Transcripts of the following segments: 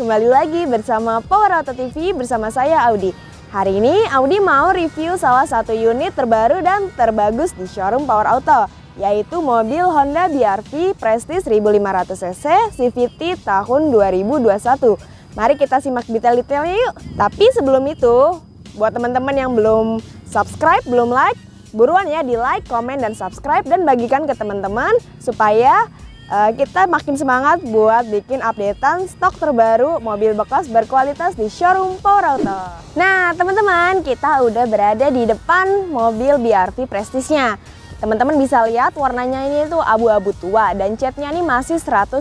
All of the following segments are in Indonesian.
kembali lagi bersama Power Auto TV bersama saya Audi. Hari ini Audi mau review salah satu unit terbaru dan terbagus di showroom Power Auto, yaitu mobil Honda BR-V Prestige 1500cc CVT tahun 2021. Mari kita simak detail-detailnya yuk. Tapi sebelum itu, buat teman-teman yang belum subscribe, belum like, buruan ya di like, komen, dan subscribe dan bagikan ke teman-teman supaya kita makin semangat buat bikin updatean stok terbaru mobil bekas berkualitas di showroom Power Auto. Nah teman-teman, kita udah berada di depan mobil BR-V Prestige-nya. Teman-teman bisa lihat warnanya ini tuh abu-abu tua dan catnya ini masih 100%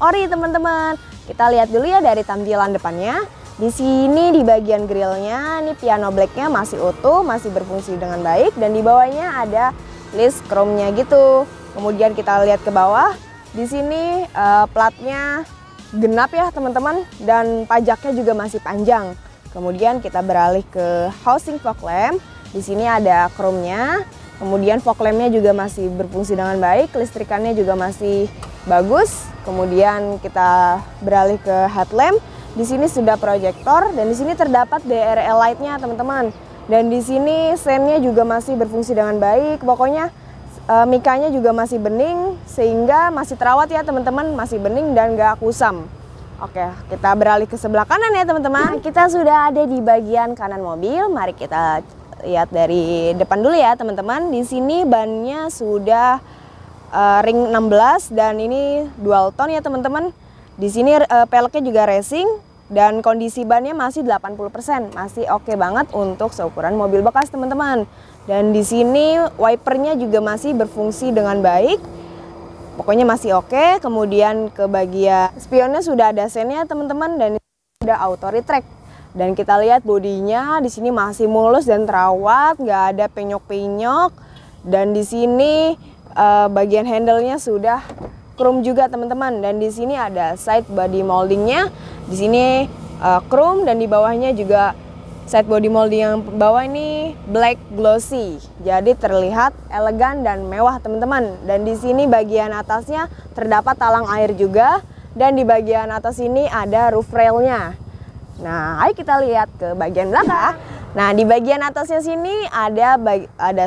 ori teman-teman. Kita lihat dulu ya dari tampilan depannya. Di sini di bagian grillnya ini piano blacknya masih utuh, masih berfungsi dengan baik, dan di bawahnya ada list chrome-nya gitu. Kemudian kita lihat ke bawah. Di sini platnya genap ya teman-teman, dan pajaknya juga masih panjang. Kemudian kita beralih ke housing fog lamp. Di sini ada chrome-nya. Kemudian fog lamp-nya juga masih berfungsi dengan baik, kelistrikannya juga masih bagus. Kemudian kita beralih ke headlamp. Di sini sudah proyektor dan di sini terdapat DRL light-nya teman-teman. Dan di sini sen-nya juga masih berfungsi dengan baik. Pokoknya mikanya juga masih bening, sehingga masih terawat ya teman-teman, masih bening dan gak kusam. Oke, kita beralih ke sebelah kanan ya teman-teman. Kita sudah ada di bagian kanan mobil. Mari kita lihat dari depan dulu ya teman-teman. Di sini bannya sudah ring 16 dan ini dual tone ya teman-teman. Di sini peleknya juga racing dan kondisi bannya masih 80%, masih oke banget untuk seukuran mobil bekas teman-teman. Dan di sini wipernya juga masih berfungsi dengan baik. Pokoknya masih oke. Kemudian ke bagian spionnya sudah ada sennya teman-teman, dan sudah auto retract. Dan kita lihat bodinya di sini masih mulus dan terawat, nggak ada penyok-penyok. Dan di sini bagian handle-nya sudah chrome juga teman-teman. Dan di sini ada side body moldingnya. Di sini chrome, dan di bawahnya juga side body molding yang bawah ini black glossy. Jadi terlihat elegan dan mewah teman-teman. Dan di sini bagian atasnya terdapat talang air juga, dan di bagian atas ini ada roof railnya. Nah, ayo kita lihat ke bagian belakang. Nah, di bagian atasnya sini ada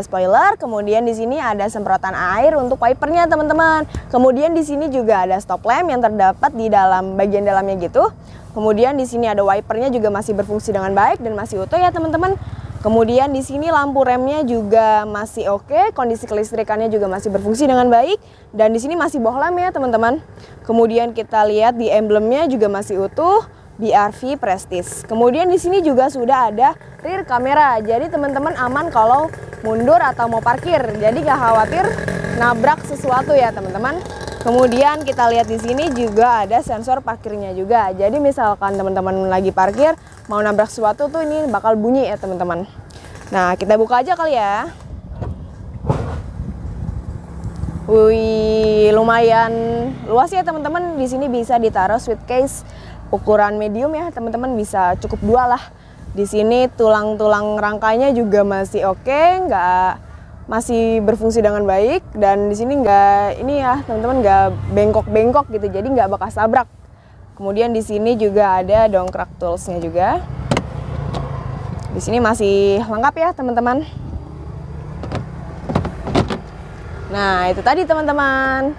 spoiler, kemudian di sini ada semprotan air untuk wipernya teman-teman. Kemudian di sini juga ada stop lamp yang terdapat di dalam bagian dalamnya gitu. Kemudian di sini ada wipernya juga masih berfungsi dengan baik dan masih utuh ya teman-teman. Kemudian di sini lampu remnya juga masih oke, kondisi kelistrikannya juga masih berfungsi dengan baik, dan di sini masih bohlam ya teman-teman. Kemudian kita lihat di emblemnya juga masih utuh, BR-V Prestige. Kemudian di sini juga sudah ada rear kamera, jadi teman-teman aman kalau mundur atau mau parkir, jadi gak khawatir nabrak sesuatu ya teman-teman. Kemudian kita lihat di sini juga ada sensor parkirnya juga, jadi misalkan teman-teman lagi parkir mau nabrak sesuatu tuh ini bakal bunyi ya teman-teman. Nah, kita buka aja kali ya. Wih, lumayan luas ya teman-teman. Di sini bisa ditaruh suitcase ukuran medium ya teman-teman, bisa cukup 2 lah. Di sini tulang-tulang rangkanya juga masih oke, masih berfungsi dengan baik, dan di sini nggak ini ya teman-teman, nggak bengkok-bengkok gitu, jadi nggak bekas tabrak. Kemudian di sini juga ada dongkrak toolsnya juga. Di sini masih lengkap ya teman-teman. Nah itu tadi teman-teman.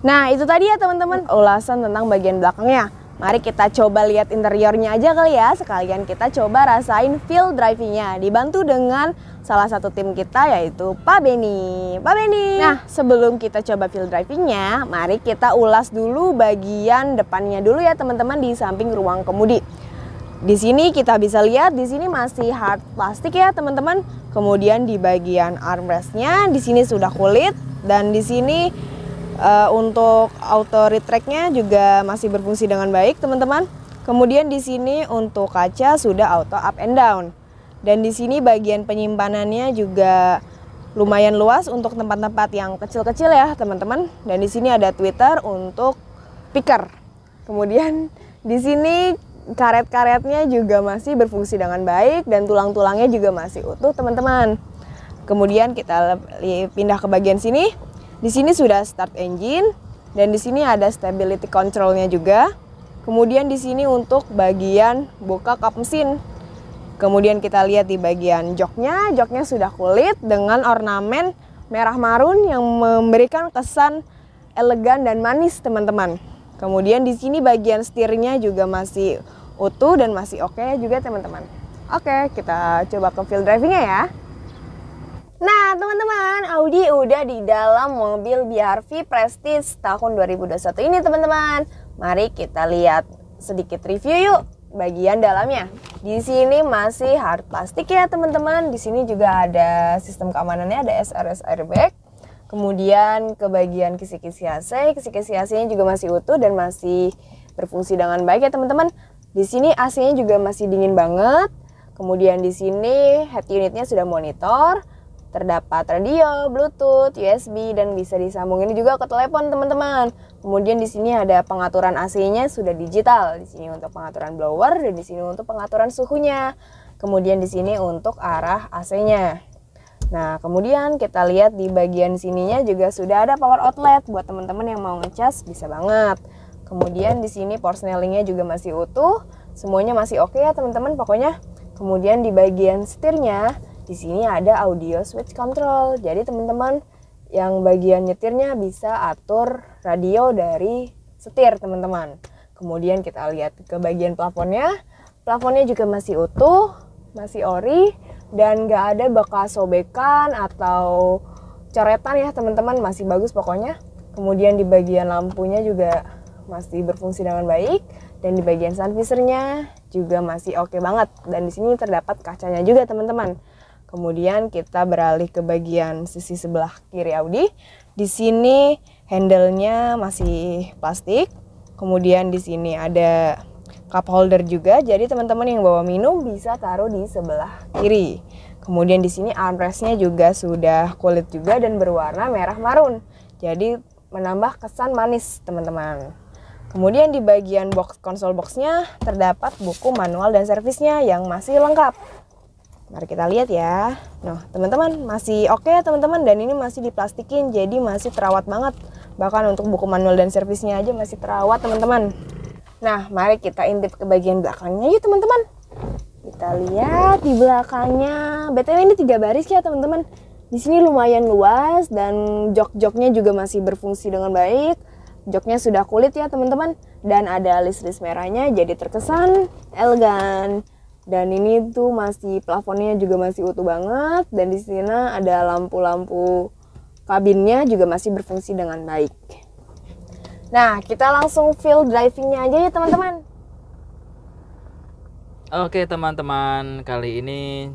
Nah itu tadi ya teman-teman ulasan tentang bagian belakangnya. Mari kita coba lihat interiornya aja kali ya, sekalian kita coba rasain feel drivingnya, dibantu dengan salah satu tim kita yaitu Pak Benny. Pak Benny. Nah sebelum kita coba feel drivingnya, mari kita ulas dulu bagian depannya dulu ya teman-teman, di samping ruang kemudi. Di sini kita bisa lihat di sini masih hard plastik ya teman-teman. Kemudian di bagian armrestnya di sini sudah kulit, dan di sini untuk auto retract-nya juga masih berfungsi dengan baik teman-teman. Kemudian di sini untuk kaca sudah auto up and down. Dan di sini bagian penyimpanannya juga lumayan luas untuk tempat-tempat yang kecil-kecil ya teman-teman. Dan di sini ada tweeter untuk speaker. Kemudian di sini karet-karetnya juga masih berfungsi dengan baik dan tulang-tulangnya juga masih utuh teman-teman. Kemudian kita pindah ke bagian sini. Di sini sudah start engine, dan di sini ada stability control-nya juga. Kemudian di sini untuk bagian buka kap mesin. Kemudian kita lihat di bagian joknya sudah kulit dengan ornamen merah marun yang memberikan kesan elegan dan manis, teman-teman. Kemudian di sini bagian setirnya juga masih utuh dan masih oke juga, teman-teman. Oke, kita coba ke field drivingnya ya. Nah, teman-teman, Audi udah di dalam mobil BRV Prestige tahun 2021 ini, teman-teman. Mari kita lihat sedikit review yuk bagian dalamnya. Di sini masih hard plastik ya, teman-teman. Di sini juga ada sistem keamanannya, ada SRS airbag. Kemudian ke bagian kisi-kisi AC-nya juga masih utuh dan masih berfungsi dengan baik ya, teman-teman. Di sini AC-nya juga masih dingin banget. Kemudian di sini head unitnya sudah monitor. Terdapat radio, Bluetooth, USB, dan bisa disambungin juga ke telepon, teman-teman. Kemudian di sini ada pengaturan AC-nya sudah digital. Di sini untuk pengaturan blower dan di sini untuk pengaturan suhunya. Kemudian di sini untuk arah AC-nya. Nah, kemudian kita lihat di bagian sininya juga sudah ada power outlet buat teman-teman yang mau ngecas bisa banget. Kemudian di sini power snellingnya juga masih utuh. Semuanya masih oke ya, teman-teman, pokoknya. Kemudian di bagian setirnya di sini ada audio switch control. Jadi teman-teman yang bagian nyetirnya bisa atur radio dari setir, teman-teman. Kemudian kita lihat ke bagian plafonnya. Plafonnya juga masih utuh, masih ori dan nggak ada bekas sobekan atau coretan ya, teman-teman, masih bagus pokoknya. Kemudian di bagian lampunya juga masih berfungsi dengan baik dan di bagian sun visor-nya juga masih oke banget dan di sini terdapat kacanya juga, teman-teman. Kemudian kita beralih ke bagian sisi sebelah kiri Audi. Di sini handle-nya masih plastik. Kemudian di sini ada cup holder juga. Jadi teman-teman yang bawa minum bisa taruh di sebelah kiri. Kemudian di sini armrest-nya juga sudah kulit juga dan berwarna merah marun. Jadi menambah kesan manis, teman-teman. Kemudian di bagian konsol box-nya terdapat buku manual dan servisnya yang masih lengkap. Mari kita lihat ya. Nah, teman-teman, masih oke ya, teman-teman, dan ini masih diplastikin jadi masih terawat banget. Bahkan untuk buku manual dan servisnya aja masih terawat, teman-teman. Nah, mari kita intip ke bagian belakangnya yuk, teman-teman. Kita lihat di belakangnya. BTW ini 3 baris ya, teman-teman. Di sini lumayan luas dan jok-joknya juga masih berfungsi dengan baik. Joknya sudah kulit ya, teman-teman, dan ada list-list merahnya jadi terkesan elegan. Dan ini tuh masih plafonnya juga masih utuh banget dan di sini ada lampu-lampu kabinnya juga masih berfungsi dengan baik. Nah, kita langsung field drivingnya aja ya, teman-teman. Oke, teman-teman, kali ini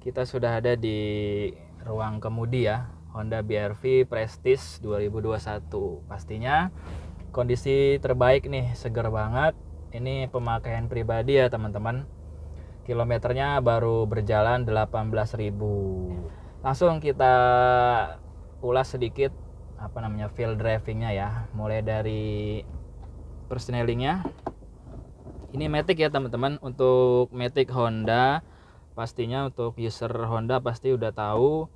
kita sudah ada di ruang kemudi ya, Honda BRV Prestige 2021. Pastinya kondisi terbaik nih, seger banget. Ini pemakaian pribadi ya, teman-teman. Kilometernya baru berjalan 18.000. Langsung kita ulas sedikit field drivingnya ya. Mulai dari persnelingnya. Ini Matic ya, teman-teman. Untuk Matic Honda, pastinya untuk user Honda pasti udah tahu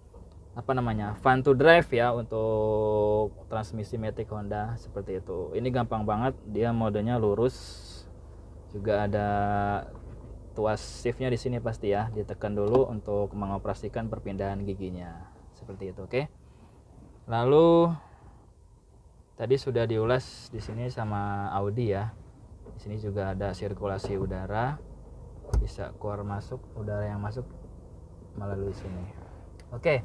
fun to drive ya untuk transmisi Matic Honda seperti itu. Ini gampang banget, dia modenya lurus. Juga ada tuas shiftnya di sini pasti ya, ditekan dulu untuk mengoperasikan perpindahan giginya seperti itu. Oke. Lalu tadi sudah diulas di sini sama Audi ya. Di sini juga ada sirkulasi udara, bisa keluar masuk udara yang masuk melalui sini. Oke.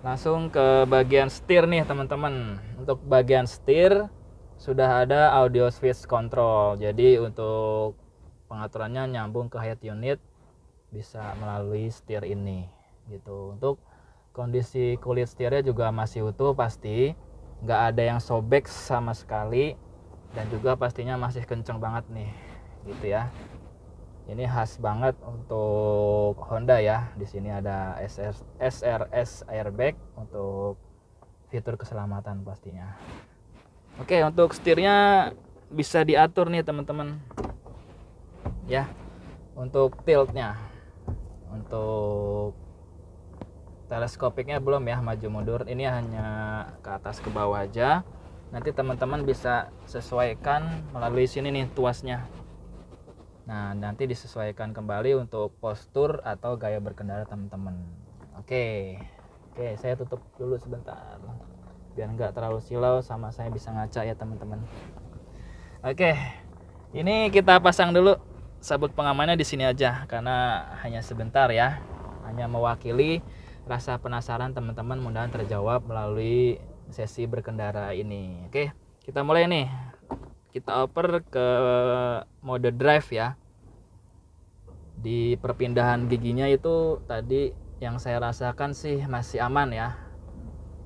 Langsung ke bagian setir nih, teman-teman. Untuk bagian setir sudah ada audio switch control. Jadi untuk pengaturannya nyambung ke head unit bisa melalui setir ini gitu. Untuk kondisi kulit setirnya juga masih utuh pasti, nggak ada yang sobek sama sekali dan juga pastinya masih kenceng banget nih gitu ya. Ini khas banget untuk Honda ya. Di sini ada SRS airbag untuk fitur keselamatan pastinya. Oke, untuk setirnya bisa diatur nih, teman-teman. Ya, untuk tiltnya, untuk teleskopiknya belum ya, maju mundur, ini hanya ke atas ke bawah aja. nanti teman-teman bisa sesuaikan melalui sini nih tuasnya. Nah, nanti disesuaikan kembali untuk postur atau gaya berkendara teman-teman. Oke, saya tutup dulu sebentar biar nggak terlalu silau sama saya bisa ngaca ya teman-teman. Oke, ini kita pasang dulu sabuk pengamannya di sini aja karena hanya sebentar ya, hanya mewakili rasa penasaran teman-teman, mudah-mudahan terjawab melalui sesi berkendara ini. Oke, kita mulai nih. Kita oper ke mode drive ya. Di perpindahan giginya itu tadi yang saya rasakan sih masih aman ya.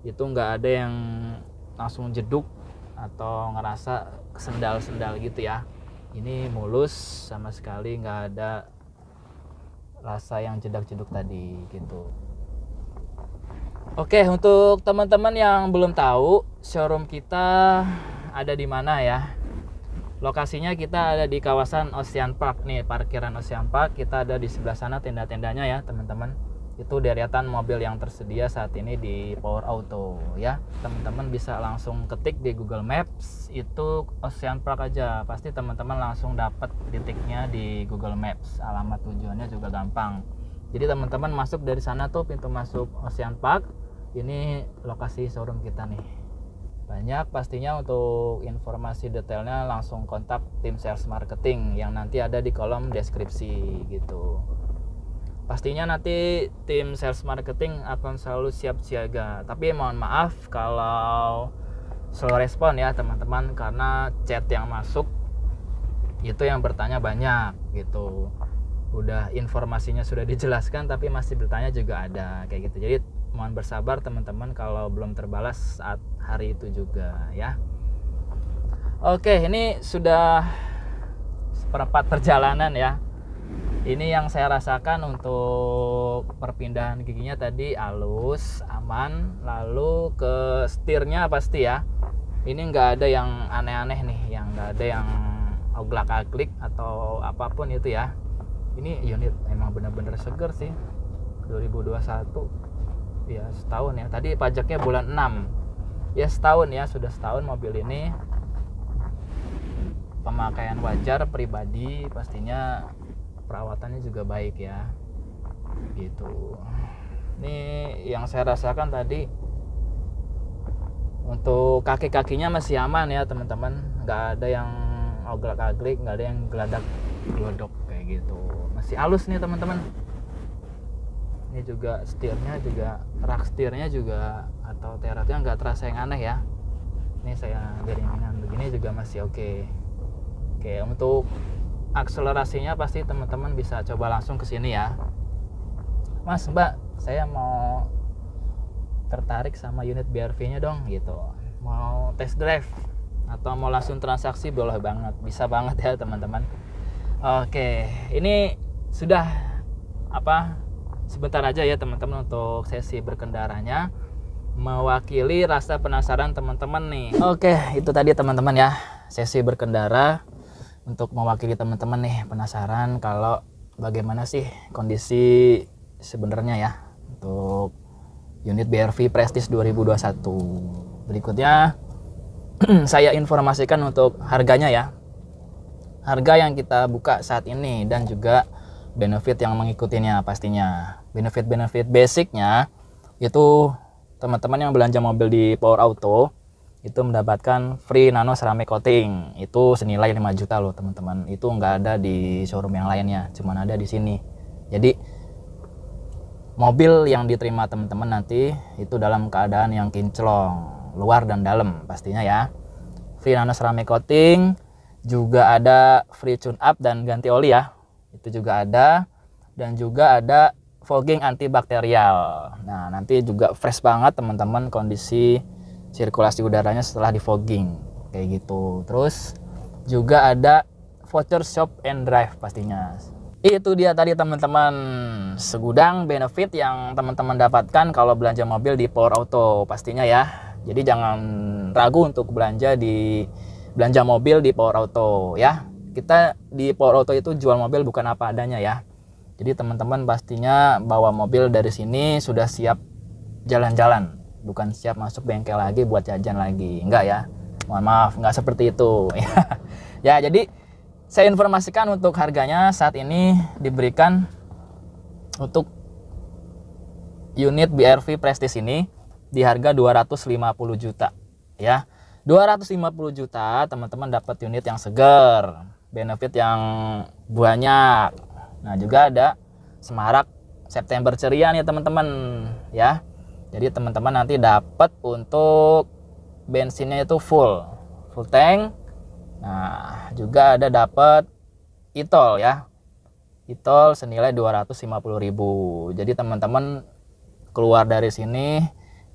Itu nggak ada yang langsung jeduk atau ngerasa sendal-sendal gitu ya. Ini mulus, sama sekali nggak ada rasa yang jedak-jeduk tadi gitu. Oke, untuk teman-teman yang belum tahu showroom kita ada di mana ya. Lokasinya kita ada di kawasan Ocean Park nih, parkiran Ocean Park. Kita ada di sebelah sana tenda-tendanya ya teman-teman. Itu deretan mobil yang tersedia saat ini di Power Auto ya. Teman-teman bisa langsung ketik di Google Maps itu Ocean Park aja, pasti teman-teman langsung dapat titiknya di Google Maps. Alamat tujuannya juga gampang. Jadi teman-teman masuk dari sana tuh pintu masuk Ocean Park. Ini lokasi showroom kita nih. Banyak pastinya, untuk informasi detailnya langsung kontak tim sales marketing yang nanti ada di kolom deskripsi gitu. Pastinya nanti tim sales marketing akan selalu siap siaga. Tapi mohon maaf kalau slow respon ya teman-teman, karena chat yang masuk itu yang bertanya banyak gitu. Udah informasinya sudah dijelaskan tapi masih bertanya juga ada kayak gitu. Jadi mohon bersabar teman-teman kalau belum terbalas saat hari itu juga ya. Oke, ini sudah seperempat perjalanan ya. Ini yang saya rasakan untuk perpindahan giginya tadi halus, aman. Lalu ke setirnya pasti ya. Ini nggak ada yang aneh-aneh nih, yang nggak ada yang oglak-aglik atau apapun itu ya. Ini unit emang benar-benar seger sih. 2021 ya, setahun ya. Tadi pajaknya bulan 6 ya, setahun ya, sudah setahun mobil ini. Pemakaian wajar pribadi, pastinya perawatannya juga baik ya gitu. Ini yang saya rasakan tadi. Untuk kaki-kakinya masih aman ya teman-teman, nggak ada yang oglak-aglik, nggak ada yang geladak glodok kayak gitu. Masih halus nih teman-teman. Ini juga setirnya juga, rak setirnya juga atau teratnya nggak terasa yang aneh ya. Ini saya gerimingan begini juga masih oke. Oke, untuk akselerasinya pasti teman-teman bisa coba langsung ke sini ya. Mas, Mbak, saya mau tertarik sama unit BRV-nya dong gitu. Mau test drive atau mau langsung transaksi, boleh banget, bisa banget ya teman-teman. Oke, ini sudah sebentar aja ya teman-teman untuk sesi berkendaranya, mewakili rasa penasaran teman-teman nih. Oke, itu tadi teman-teman ya, sesi berkendara untuk mewakili teman-teman nih penasaran kalau bagaimana sih kondisi sebenarnya ya untuk unit BRV Prestige 2021. Berikutnya saya informasikan untuk harganya ya. Harga yang kita buka saat ini dan juga benefit yang mengikutinya pastinya. Benefit basicnya itu teman-teman yang belanja mobil di Power Auto itu mendapatkan free nano ceramic coating. Itu senilai 5 juta loh teman-teman. Itu nggak ada di showroom yang lainnya, cuman ada di sini. Jadi mobil yang diterima teman-teman nanti itu dalam keadaan yang kinclong, luar dan dalam pastinya ya. Free nano ceramic coating, juga ada free tune up dan ganti oli ya. Itu juga ada, dan juga ada fogging antibakterial. Nah, nanti juga fresh banget teman-teman kondisi sirkulasi udaranya setelah di fogging kayak gitu. Terus juga ada voucher shop and drive pastinya. Itu dia tadi teman-teman, segudang benefit yang teman-teman dapatkan kalau belanja mobil di Power Auto pastinya ya. Jadi jangan ragu untuk belanja mobil di Power Auto ya. Kita di Power Auto itu jual mobil bukan apa adanya ya. Jadi teman-teman pastinya bawa mobil dari sini sudah siap jalan-jalan, bukan siap masuk bengkel lagi buat jajan lagi, enggak ya. Mohon maaf, nggak seperti itu. Ya, jadi saya informasikan untuk harganya saat ini diberikan untuk unit BRV Prestige ini di harga 250 juta ya. 250 juta teman-teman dapat unit yang segar, benefit yang banyak. Nah, juga ada semarak September ceria nih teman-teman ya. Jadi teman-teman nanti dapat untuk bensinnya itu full tank. Nah, juga ada dapat e-tol ya. E-tol senilai 250.000. Jadi teman-teman keluar dari sini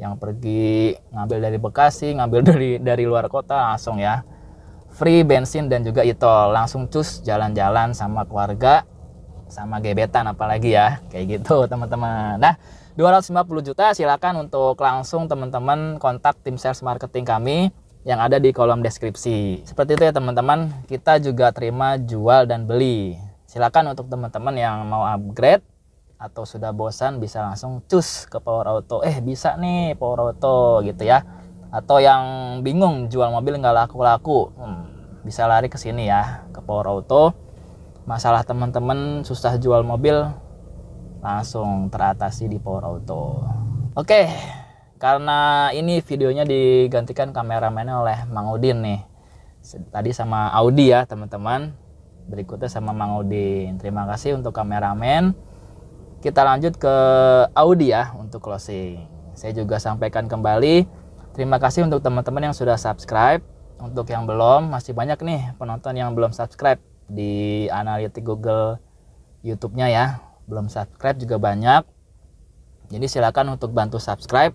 yang pergi ngambil dari Bekasi, ngambil dari luar kota langsung ya. Free bensin dan juga e-tol, langsung cus jalan-jalan sama keluarga, sama gebetan apalagi ya. Kayak gitu teman-teman. Nah, 250 juta silakan untuk langsung teman-teman kontak tim sales marketing kami yang ada di kolom deskripsi. Seperti itu ya teman-teman, kita juga terima jual dan beli. Silakan untuk teman-teman yang mau upgrade atau sudah bosan bisa langsung cus ke Power Auto. Bisa nih Power Auto gitu ya. Atau yang bingung jual mobil nggak laku-laku, bisa lari ke sini ya, ke Power Auto. Masalah teman-teman susah jual mobil langsung teratasi di Power Auto. Oke, karena ini videonya digantikan kameramennya oleh Mang Udin nih. Tadi sama Audi ya teman-teman. Berikutnya sama Mang Udin. Terima kasih untuk kameramen. Kita lanjut ke Audi ya untuk closing. Saya juga sampaikan kembali, terima kasih untuk teman-teman yang sudah subscribe. Untuk yang belum, masih banyak nih penonton yang belum subscribe di analitik Google YouTube-nya ya. Belum subscribe juga banyak. Jadi silakan untuk bantu subscribe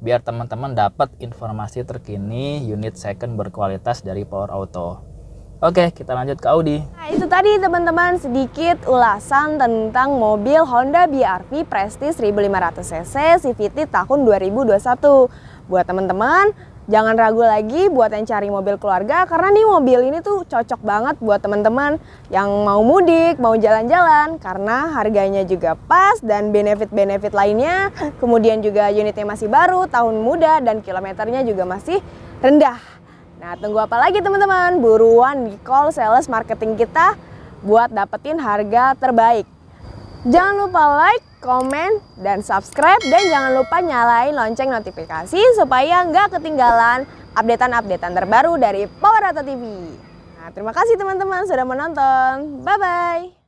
biar teman-teman dapat informasi terkini unit second berkualitas dari Power Auto. Oke, kita lanjut ke Audi. Nah, itu tadi teman-teman sedikit ulasan tentang mobil Honda BRV Prestige 1500cc CVT tahun 2021. Buat teman-teman, jangan ragu lagi buat yang cari mobil keluarga karena nih mobil ini tuh cocok banget buat teman-teman yang mau mudik, mau jalan-jalan karena harganya juga pas dan benefit-benefit lainnya. Kemudian juga unitnya masih baru, tahun muda dan kilometernya juga masih rendah. Nah, tunggu apa lagi teman-teman? Buruan di call sales marketing kita buat dapetin harga terbaik. Jangan lupa like, komen, dan subscribe. Dan jangan lupa nyalain lonceng notifikasi supaya nggak ketinggalan updatean-updatean terbaru dari Power Auto TV. Nah, terima kasih teman-teman sudah menonton. Bye-bye.